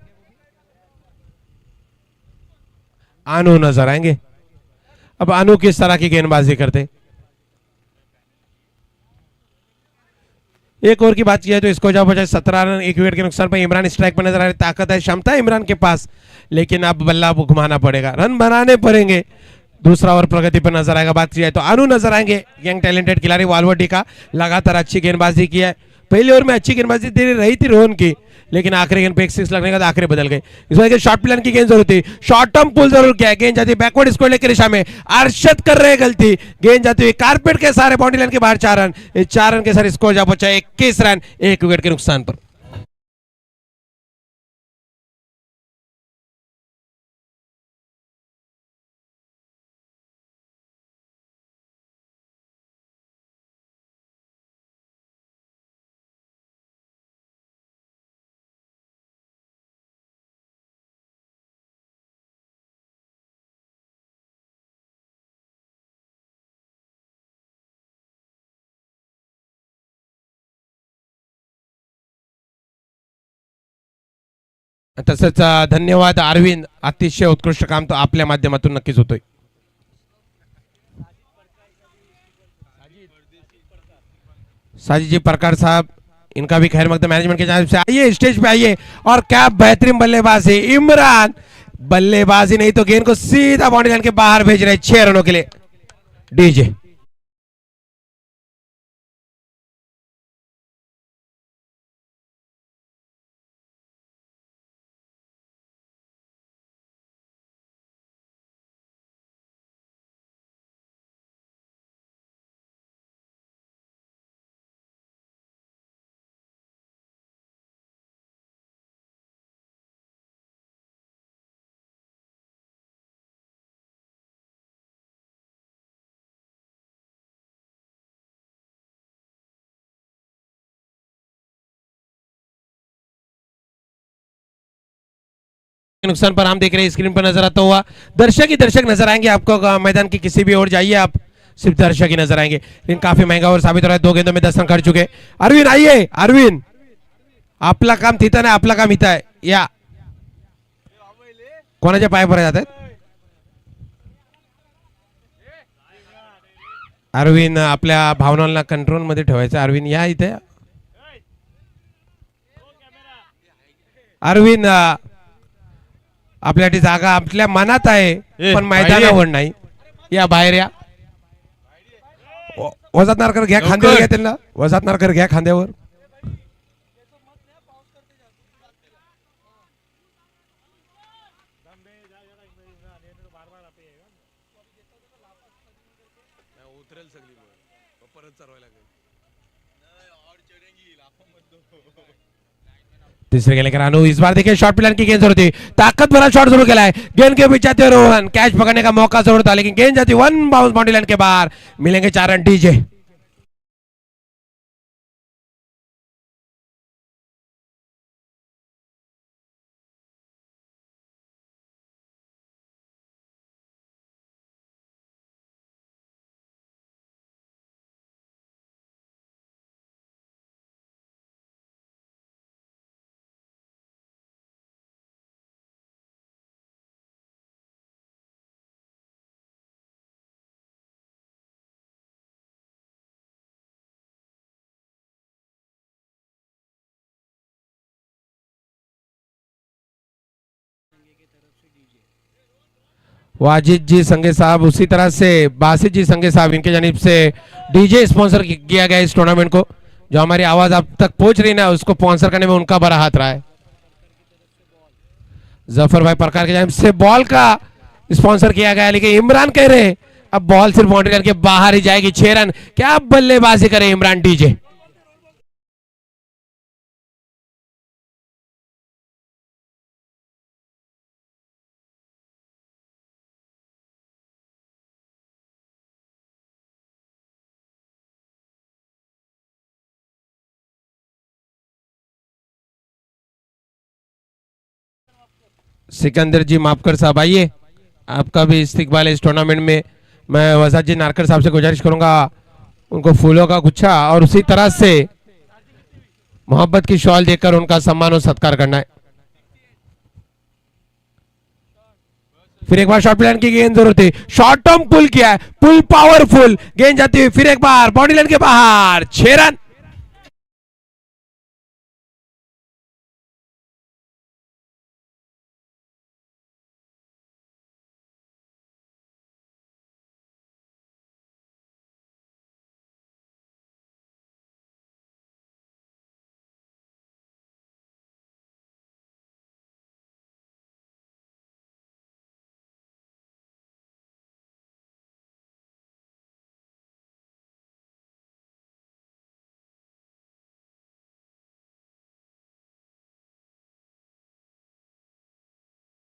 Speaker 3: आनू नजर आएंगे। अब आनू किस तरह की गेंदबाजी करते, एक ओवर की बात किया तो इसको जब बजाय 17 रन 1 विकेट के नुकसान पर इमरान स्ट्राइक पर नजर आ रहे, ताकत है, क्षमता है इमरान के पास, लेकिन अब बल्ला घुमाना पड़ेगा, रन बनाने पड़ेंगे। दूसरा ओवर प्रगति पर नजर आएगा, बात की जाए तो अनु नजर आएंगे, यंग टैलेंटेड खिलाड़ी वालवर्टी का, लगातार अच्छी गेंदबाजी की है। पहले ओवर में अच्छी गेंदबाजी दे रही थी रोहन की, लेकिन आखिरी गेंद पे 6 लगने का आखिरी बदल गए। इस बार शॉर्ट प्लान की गेंद जरूर थी, शॉर्ट टर्म पुल जरूर किया, गेंद जाती बैकवर्ड स्क्वायर की दिशा में, अरशद कर रहे गलती, गेंद जाती हुई कारपेट के सारे बाउंड्री लाइन के बाहर 4 रन। इस 4 रन के साथ स्कोर जा पहुंचा 21 रन 1 विकेट के नुकसान पर। तसंच धन्यवाद अरविंद, अतिशय उत्कृष्ट काम तो आपल्या माध्यमातून नक्कीच होतोय। साजिद जी प्रकार साहब, इनका भी खैर मकदम मैनेजमेंट के जानिब से, आइए स्टेज पे आइए, और क्या बेहतरीन बल्लेबाजी इमरान बल्लेबाजी नहीं तो गेंद को सीधा बाउंड्री लाइन के बाहर भेज रहे 6 रनों के लिए डीजे। नुकसान पर हम देख रहे हैं स्क्रीन पर नजर आता हुआ दर्शक ही दर्शक नजर आएंगे आपको। मैदान की किसी भी ओर जाइए आप सिर्फ दर्शक ही नजर आएंगे, लेकिन काफी महंगा और साबित हो रहा है। 2 गेंदों में 10 रन कर चुके। अरविंद आइए, अरविंद आपला काम तिथं नाही, आपला काम इथं आहे या। कोणाच्या पायावर जात आहेत अरविंद? आपल्या भावनांना कंट्रोल मध्ये ठेवायचं। अरविंद या इथे। अरविंद आपल्यासाठी जागा आपल्या मनात आहे पण मैदानावर नाही, या बाहेर या। वजात नारकर घ्या खांद्यावर, घ्या त्यांना वजात नारकर घ्या खांद्यावर। तीसरे गेले रानू। इस बार देखिए शॉर्ट प्लान की गेंद जरूर थी, ताकत भरा शॉट जरूर खेला है। गेंद के पीछे आते रोहन, कैच पकड़ने का मौका जरूर था लेकिन गेंद जाती 1 बाउंस बाउंड्री लाइन के बाहर। मिलेंगे 4 रन डीजे। वाजिद जी संगे साहब, उसी तरह से बासित जी संगे साहब, इनके जानिब से डीजे स्पॉन्सर किया गया इस टूर्नामेंट को। जो हमारी आवाज आप तक पहुंच रही ना, उसको स्पॉन्सर करने में उनका बड़ा हाथ रहा है। जफर भाई प्रकार के जानिब से बॉल का स्पॉन्सर किया गया, लेकिन इमरान कह रहे अब बॉल सिर्फ बाउंड्री लाइन के बाहर ही जाएगी। 6 रन। क्या बल्लेबाजी करे इमरान डीजे। सिकंदर जी मापकर साहब आइए, आपका भी इस्तिकबाल है इस टूर्नामेंट में। मैं वजाद जी नारकर साहब से गुजारिश करूंगा उनको फूलों का गुच्छा और उसी तरह से मोहब्बत की शॉल देकर उनका सम्मान और सत्कार करना है। फिर एक बार शॉर्ट प्लान की गेंद जरूर थी, शॉर्ट टर्म पुल किया है, पुल पावरफुल, गेंद जाती हुई फिर एक बार बाउंड्री लाइन के बाहर। 6 रन।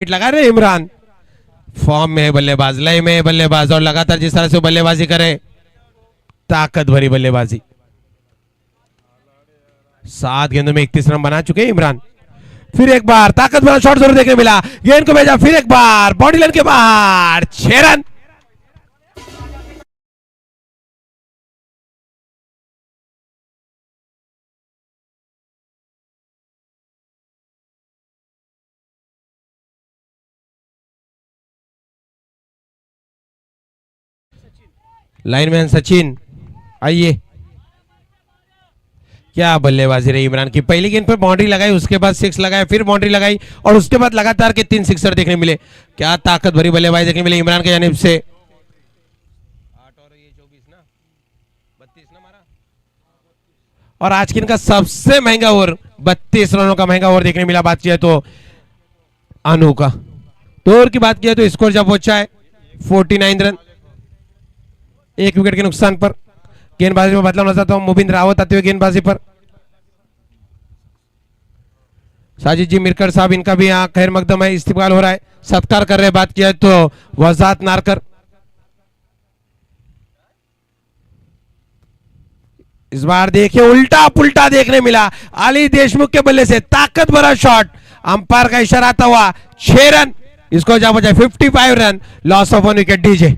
Speaker 3: लगा रहे इमरान, फॉर्म में बल्लेबाज, लय में बल्लेबाज और लगातार जिस तरह से बल्लेबाजी करे, ताकत भरी बल्लेबाजी। 7 गेंदों में 31 रन बना चुके इमरान। फिर एक बार ताकत भरा शॉट जरूर देखने मिला, गेंद को भेजा फिर एक बार बाउंड्री लाइन के बाहर। 6 रन। लाइनमैन सचिन आइए। क्या बल्लेबाजी रही इमरान की। पहली गेंद पर बाउंड्री लगाई, उसके बाद सिक्स लगाया, फिर बाउंड्री लगाई और उसके बाद लगातार के 3 सिक्सर देखने मिले। क्या ताकत भरी बल्लेबाजी देखने मिली इमरान की जानिब से। 8 और ये 24 ना, 32 ना मारा। और आज की इनका सबसे महंगा ओवर, 32 रनों का महंगा ओवर देखने मिला। बात किया तो अनु का, दो ओवर की बात किया तो स्कोर जब पहुंचा है 49 रन, 1 विकेट के नुकसान पर। गेंदबाजी में बदलाव नजर आता हूं, मुबिन रावत आते हुए गेंदबाजी पर। साजिद जी मिरकर साहब, इनका भी यहाँ खैर मकदम है, इस्तेमाल हो रहा है, सत्कार कर रहे हैं। बात किया तो वजात नारकर। इस बार देखिए उल्टा पुल्टा देखने मिला, अली देशमुख के बल्ले से ताकत भरा शॉट, अंपायर का इशारा आता हुआ 6 रन, इसको जा बजाय 55 run, loss of 1 wicket. DJ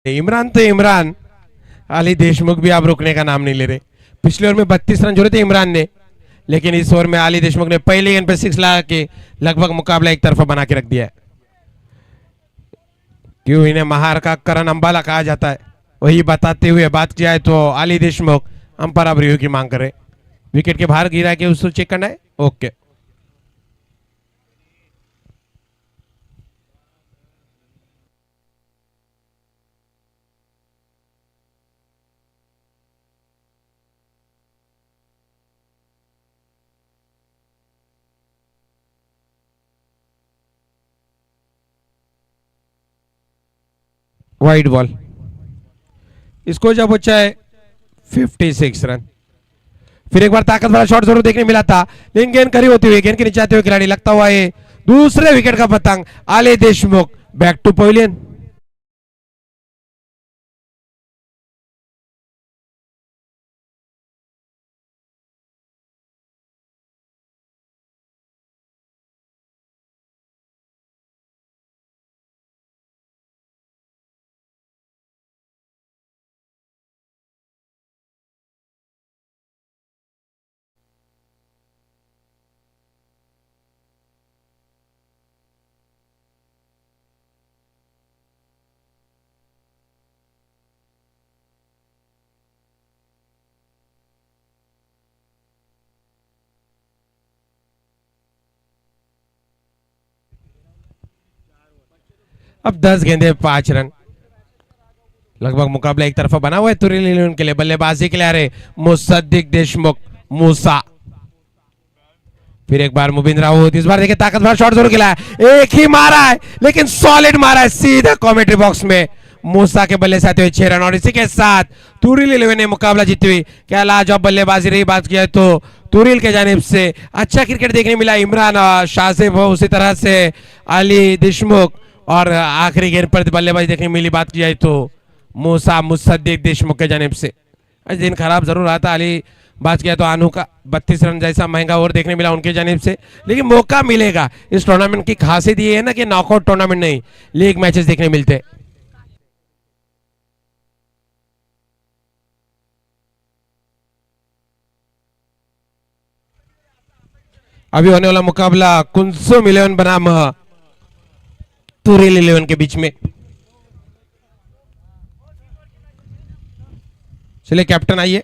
Speaker 3: Imran तो इमरान, अली देशमुख भी आप रुकने का नाम नहीं ले रहे। पिछले ओवर में 32 रन जोड़े थे इमरान ने, लेकिन इस ओवर में अली देशमुख ने पहले गेंद पर 6 लगा के लगभग मुकाबला एक तरफा बना के रख दिया है। क्यों इन्हें महार का करण अंबाला कहा जाता है, वही बताते हुए बात किया है तो अली देशमुख अंपायर अब रिव्यू की मांग करे। विकेट के बाहर गिरा के उसको चेक करना है। ओके, वाइड बॉल, इसको जब बचा है 56 रन। फिर एक बार ताकत वाला शॉट जरूर देखने मिला था, लेकिन गेंद करीब होती हुई, गेंद के नीचे आते हुए खिलाड़ी लगता हुआ है दूसरे विकेट का पतंग। आले देशमुख बैक टू पवेलियन। अब 10 गेंदे 5 रन, लगभग मुकाबला एक तरफा बना हुआ है तुरील इलेवन के लिए। बल्लेबाजी के लिए आ रहे मुसद्दिक देशमुख मूसा। फिर एक बार मुबिन राउत, इस बार देखिए ताकत भरा शॉट जरूर खिलाया, एक ही मारा है लेकिन सॉलिड मारा है सीधा कमेंट्री बॉक्स में। मूसा के बल्ले से आते हुए 6 रन और इसी के साथ तुरील इलेवन ने मुकाबला जीती हुई। क्या लाजवाब बल्लेबाजी रही। बात किया तो तुरील के जानिब से अच्छा क्रिकेट देखने मिला। इमरान शासिफ, उसी तरह से अली देशमुख और आखिरी गेंद पर बल्लेबाजी देखने मिली। बात किया तो मूसा मुसद्दिक देशमुख के जानिब से। आज दिन खराब जरूर रहा था अली। बात किया तो अनु का 32 रन जैसा महंगा ओवर देखने मिला उनके जानिब से, लेकिन मौका मिलेगा। इस टूर्नामेंट की खासियत ये है ना कि नॉकआउट टूर्नामेंट नहीं, लीग मैचेस देखने मिलते। अभी होने वाला मुकाबला कुंसुम 11 बनाम तुरील 11 के बीच में। चलिए कैप्टन आइए।